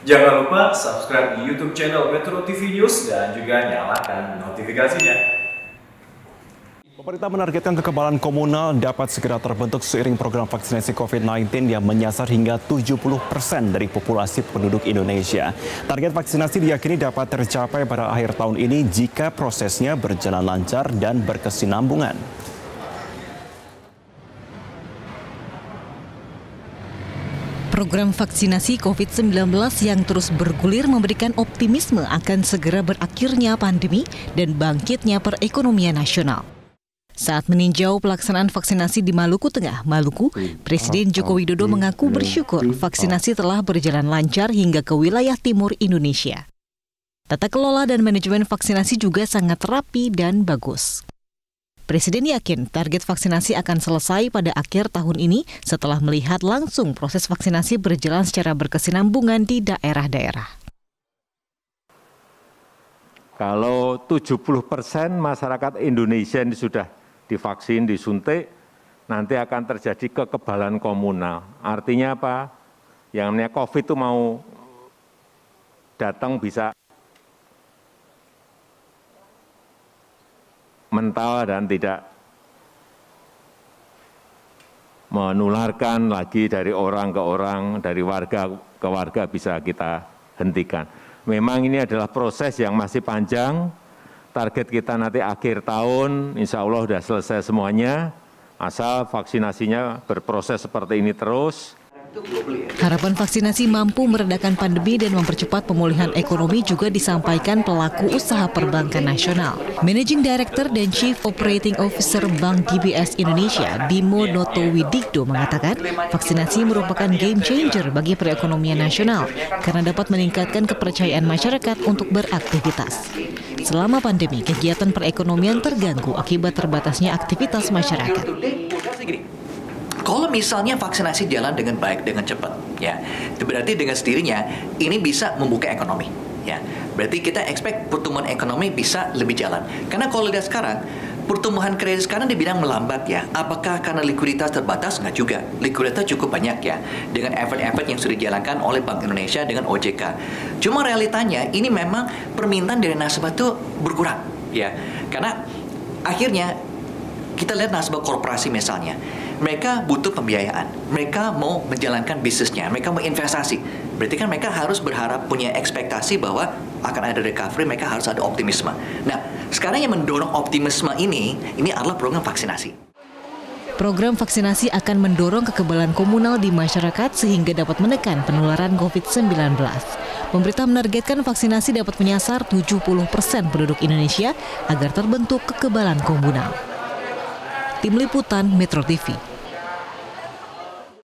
Jangan lupa subscribe di YouTube channel Metro TV News dan juga nyalakan notifikasinya. Pemerintah menargetkan kekebalan komunal dapat segera terbentuk seiring program vaksinasi COVID-19 yang menyasar hingga 70% dari populasi penduduk Indonesia. Target vaksinasi diyakini dapat tercapai pada akhir tahun ini jika prosesnya berjalan lancar dan berkesinambungan. Program vaksinasi COVID-19 yang terus bergulir memberikan optimisme akan segera berakhirnya pandemi dan bangkitnya perekonomian nasional. Saat meninjau pelaksanaan vaksinasi di Maluku Tengah, Maluku, Presiden Joko Widodo mengaku bersyukur vaksinasi telah berjalan lancar hingga ke wilayah timur Indonesia. Tata kelola dan manajemen vaksinasi juga sangat rapi dan bagus. Presiden yakin target vaksinasi akan selesai pada akhir tahun ini setelah melihat langsung proses vaksinasi berjalan secara berkesinambungan di daerah-daerah. Kalau 70% masyarakat Indonesia ini sudah divaksin, disuntik, nanti akan terjadi kekebalan komunal. Artinya apa? Yang namanya COVID itu mau datang bisa mental dan tidak menularkan lagi dari orang ke orang, dari warga ke warga bisa kita hentikan. Memang ini adalah proses yang masih panjang, target kita nanti akhir tahun, insya Allah sudah selesai semuanya, asal vaksinasinya berproses seperti ini terus. Harapan vaksinasi mampu meredakan pandemi dan mempercepat pemulihan ekonomi juga disampaikan pelaku usaha perbankan nasional. Managing Director dan Chief Operating Officer Bank DBS Indonesia, Bimo Noto Widikdo mengatakan vaksinasi merupakan game changer bagi perekonomian nasional karena dapat meningkatkan kepercayaan masyarakat untuk beraktivitas. Selama pandemi, kegiatan perekonomian terganggu akibat terbatasnya aktivitas masyarakat. Kalau misalnya vaksinasi jalan dengan baik, dengan cepat, ya, itu berarti dengan sendirinya ini bisa membuka ekonomi, ya. Berarti kita expect pertumbuhan ekonomi bisa lebih jalan. Karena kalau lihat sekarang, pertumbuhan kredit sekarang dibilang melambat, ya. Apakah karena likuiditas terbatas? Nggak juga. Likuiditas cukup banyak, ya, dengan efek-efek yang sudah dijalankan oleh Bank Indonesia dengan OJK. Cuma realitanya ini memang permintaan dari nasabah itu berkurang, ya. Karena akhirnya kita lihat nasabah korporasi misalnya, mereka butuh pembiayaan, mereka mau menjalankan bisnisnya, mereka mau investasi. Berarti kan mereka harus berharap punya ekspektasi bahwa akan ada recovery, mereka harus ada optimisme. Nah, sekarang yang mendorong optimisme ini adalah program vaksinasi. Program vaksinasi akan mendorong kekebalan komunal di masyarakat sehingga dapat menekan penularan COVID-19. Pemerintah menargetkan vaksinasi dapat menyasar 70% penduduk Indonesia agar terbentuk kekebalan komunal. Tim Liputan Metro TV.